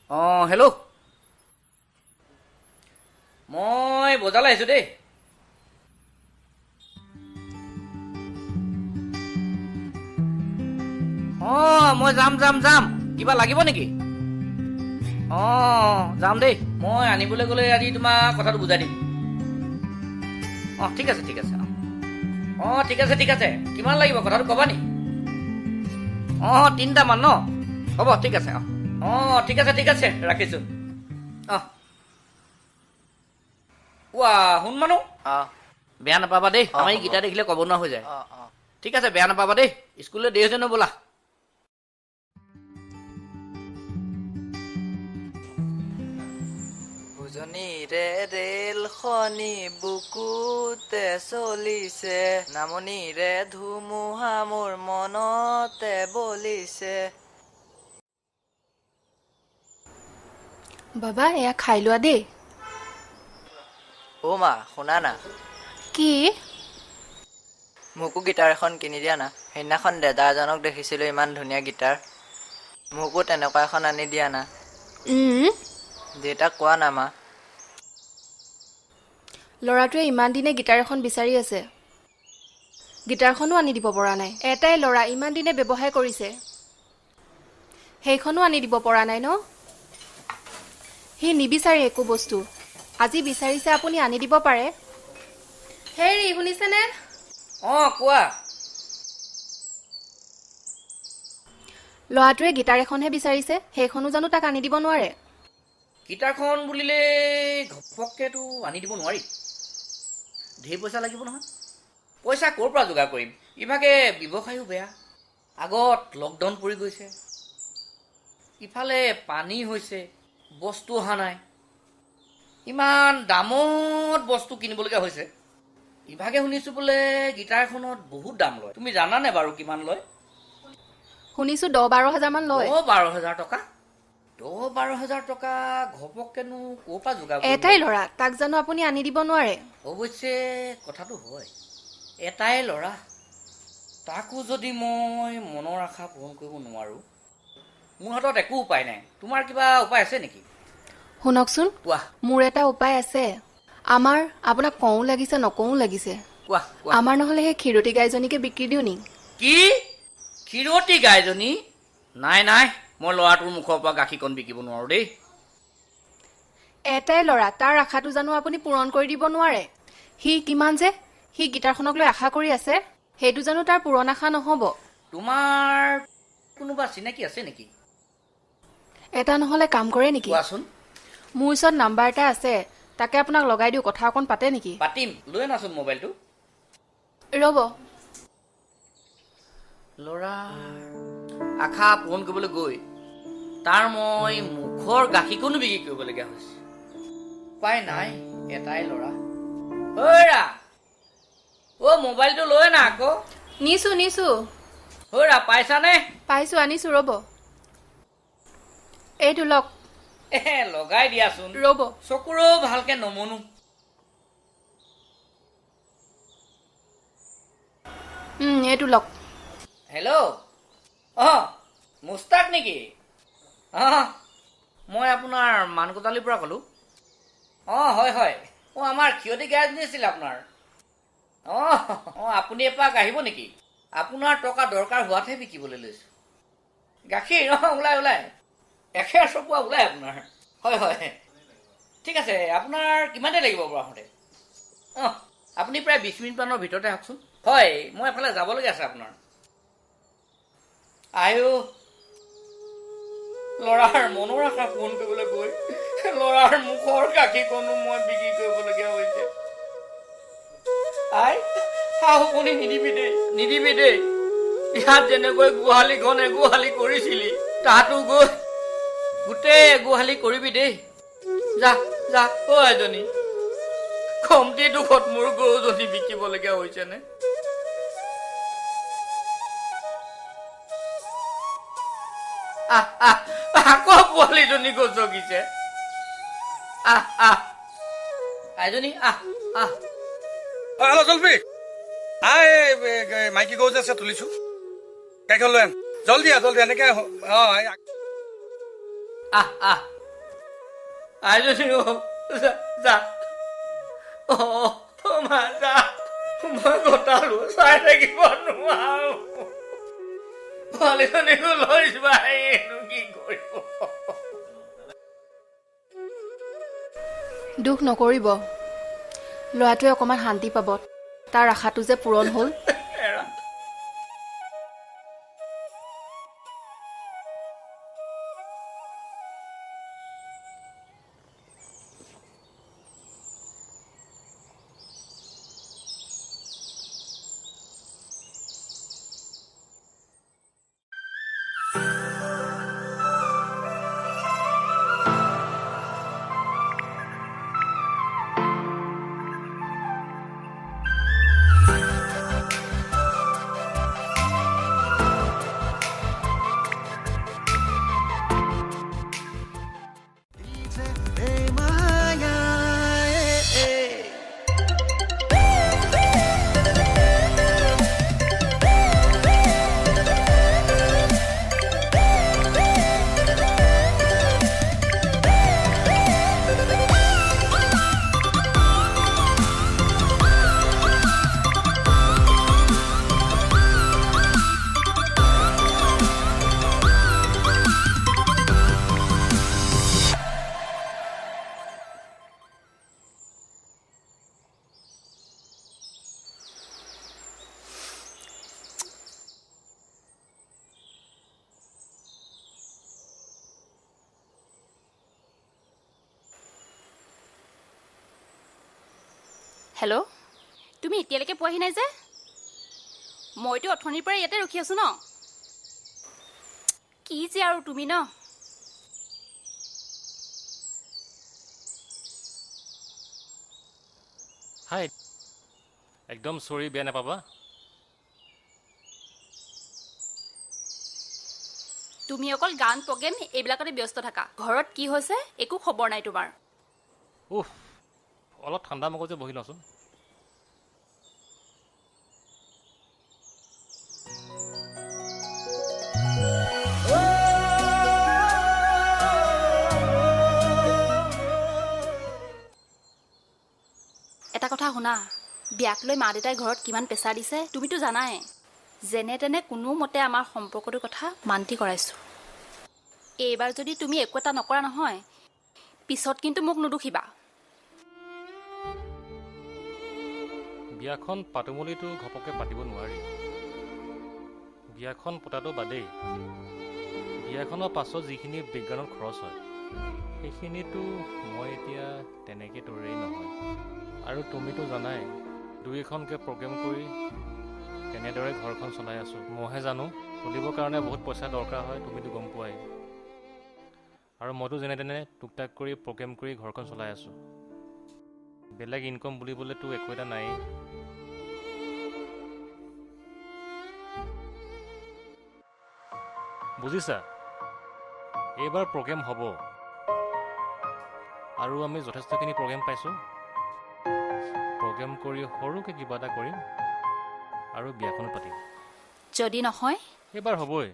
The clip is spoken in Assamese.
হেল্ল' মই বজাৰলৈ আহিছোঁ দেই। মই যাম কিবা লাগিব নেকি? যাম দেই। মই আনিবলৈ গ'লে আজি তোমাক কথাটো বুজাই দিম। ঠিক আছে ঠিক আছে কিমান লাগিব কথাটো ক'বা নি? 3টামান ন? হ'ব ঠিক আছে। ঠিক আছে ৰাখিছোঁ। শুন মানুহ, বেয়া নাপাবা দেই, আমাৰ এই গীতা দেখিলে ক'ব নোৱাৰা হৈ যায়। ঠিক আছে, বেয়া নাপাবা দেই, স্কুললৈ দেৰি হৈছে ন, ব'লা। উজনিৰে ৰেলখনি বুকুতে চলিছে, নামনিৰে ধুমুহা মোৰ মনতে বলিছে। বাবা এয়া খাই লোৱা দেই। মা শুনা না। কি? মোকো গিটাৰ এখন কিনি দিয়া না। সেইদিনাখন দাদা এজনক দেখিছিলোঁ ইমান ধুনীয়া গিটাৰ, মোকো তেনেকুৱা এখন আনি দিয়া না। দেউতাক কোৱা না মা। ল'ৰাটোৱে ইমান দিনে গিটাৰ এখন বিচাৰি আছে, গিটাৰখনো আনি দিব পৰা নাই। এটাই ল'ৰা ইমান দিনে ব্যৱসায় কৰিছে, সেইখনো আনি দিব পৰা নাই ন? সি নিবিচাৰে একো বস্তু, আজি বিচাৰিছে আপুনি আনি দিব পাৰে। হেৰি শুনিছেনে? কোৱা। ল'ৰাটোৱে গিটাৰ এখনহে বিচাৰিছে, সেইখনো জানো তাক আনি দিব নোৱাৰে? গিটাৰখন বুলিলে ঘপককেতো আনি দিব নোৱাৰি, ঢেৰ পইচা লাগিব নহয়। পইচা ক'ৰ পৰা যোগাৰ কৰিম? ইভাগে ব্যৱসায়ো বেয়া, আগত লকডাউন পৰি গৈছে, ইফালে পানী হৈছে, বস্তু অহা নাই, ইমান দামত বস্তু কিনিবলগীয়া হৈছে। ইভাগে শুনিছোঁ বোলে গিটাৰ এখনত বহুত দাম লয়। তুমি জানানে বাৰু কিমান লয়? শুনিছোঁ 10-12 হাজাৰ মান লয়। 10-12 হাজাৰ টকা? 10-12 হাজাৰ টকা ঘপককেনো ক'ৰ পৰা যোগাৰ কৰিম? এটাই ল'ৰা, তাক জানো আপুনি আনি দিব নোৱাৰে? অৱশ্যে কথাটো হয়, এটাই ল'ৰা, তাকো যদি মই মনৰ আশা পূৰণ কৰিব নোৱাৰোঁ, মোৰ হাতত একো উপায় নাই। তোমাৰ কিবা উপায় আছে নেকি? শুনকচোন, কোৱা। মোৰ এটা উপায় আছে। আমাৰ আপোনাক কওঁ লাগিছে নকওঁ লাগিছে। কোৱা। আমাৰ নহ'লে সেই ক্ষীৰতী গাইজনীকে বিক্ৰী দিওঁ নি? কি? ক্ষীৰতী গাইজনী? নাই, মই ল'ৰাটোৰ মুখৰ পৰা গাখীৰকণ বিকিব নোৱাৰোঁ দেই। এটাই ল'ৰা, তাৰ আশাটো জানো আপুনি পূৰণ কৰি দিব নোৱাৰে? সি গিটাৰখনক লৈ আশা কৰি আছে, সেইটো জানো তাৰ পূৰণ আশা নহ'ব? তোমাৰ কোনোবা চিনাকি আছে নেকি? এটা নহ'লে কাম কৰে নেকি? কোৱাচোন। মোৰ ওচৰত নাম্বাৰ এটা আছে, তাকে আপোনাক লগাই দিওঁ, কথা অকণ পাতে নেকি? পাতিম, লৈ আনাচোন মোবাইলটো। ৰ'ব। ল'ৰা আশা পূৰণ কৰিবলৈ গৈ তাৰ মই মুখৰ গাখীৰকণো বিক্ৰী কৰিবলগীয়া হৈছে। উপায় নাই, এটাই ল'ৰা। মোবাইলটো লৈ আনা আকৌ। নিছো। পাইছানে? পাইছো, আনিছো, ৰ'ব। এইটো লওক। লগাই দিয়াচোন। ৰ'ব। চকুৰো ভালকে নমনো। এইটো লওক। হেল্ল', মুস্তাক নেকি? মই আপোনাৰ মানকোটালিৰ পৰা ক'লোঁ। হয়। আমাৰ ক্ষীৰতী গাইজনী আছিল আপোনাৰ। আপুনি এপাক আহিব নেকি? আপোনাৰ টকা দৰকাৰ হোৱাতহে বিকিবলৈ লৈছোঁ। গাখীৰ ওলাই এখেৰ চপোৱা ওলাই আপোনাৰ। হয়। ঠিক আছে, আপোনাৰ কিমান দেৰি লাগিব বাৰু আহোঁতে? আপুনি প্ৰায় 20 মিনিটমানৰ ভিতৰতে আহকচোন। হয়, মই এফালে যাবলগীয়া আছে আপোনাৰ। ল'ৰাৰ মনৰ আশা পূৰণ কৰিবলৈ গৈ ল'ৰাৰ মুখৰ গাখীৰকণো মই বিক্ৰী কৰিবলগীয়া হৈছে। শাহুকণি নিদিবি দেই। ইয়াত যেনেকৈ গোহালিখন এগোহালি কৰিছিলি, তাতো গৈ গোটেই এগোহালি কৰিবি দেই। যা এজনী, কমটি দুখত মোৰ গৰুজনী বিকিবলগীয়া হৈছেনে? আকৌ পোৱালীজনী গচকিছে। আইজনী হেল্ল' জলফি, মাইকী গৰু যে আছে তুলিছো, গাড়ীখন লৈ আন। জলদি এনেকে। আইজনী যা মা যা মই গোটালো চাই থাকিব নোৱাৰো ছোৱালীজনীকো লৈ যোৱা এনো কি কৰিব দুখ নকৰিব ল'ৰাটোৱে অকণমান শান্তি পাব তাৰ আশাটো যে পূৰণ হ'ল হেল্ল' তুমি এতিয়ালৈকে পোৱাহি নাই যে মইতো অথনিৰ পৰা ইয়াতে ৰখি আছো ন কি যে আৰু তুমি ন হাই একদম সৰি বেয়া নাপাবা তুমি অকল গান প্ৰগ্ৰেম এইবিলাকতে ব্যস্ত থাকা ঘৰত কি হৈছে একো খবৰ নাই তোমাৰ উফ অলপ ঠাণ্ডা মগজে বহি লওঁচোন এটা কথা শুনা বিয়াক লৈ মা দেউতাই ঘৰত কিমান প্ৰেছাৰ দিছে তুমিতো জানাই যেনে তেনে কোনো মতে আমাৰ সম্পৰ্কটোৰ কথা মান্তি কৰাইছো এইবাৰ যদি তুমি একো এটা নকৰা নহয় পিছত কিন্তু মোক নুদুখিবা বিয়াখন পাতমলিটো ঘপকে পাতিব নোৱাৰি বিয়াখন পতাটো বাদেই বিয়াখনৰ পাছত যিখিনি বিজ্ঞানত খৰচ হয় সেইখিনিতো মই এতিয়া তেনেকৈ দৌৰেই নহয় আৰু তুমিতো জানাই দুই এখনকৈ প্ৰগ্ৰেম কৰি কেনেদৰে ঘৰখন চলাই আছোঁ মইহে জানো চলিবৰ কাৰণে বহুত পইচা দৰকাৰ হয় তুমিতো গম পোৱাই আৰু মইতো যেনে তেনে টুকটাক কৰি প্ৰগ্ৰেম কৰি ঘৰখন চলাই আছোঁ বেলেগ ইনকম বুলিবলৈতো একো এটা নাই বুজিছা এইবাৰ প্ৰগ্ৰেম হ'ব আৰু আমি যথেষ্টখিনি প্ৰগ্ৰেম পাইছোঁ প্ৰগ্ৰেম কৰি সৰুকৈ কিবা এটা কৰিম আৰু বিয়াখনো পাতিম যদি নহয় এইবাৰ হ'বই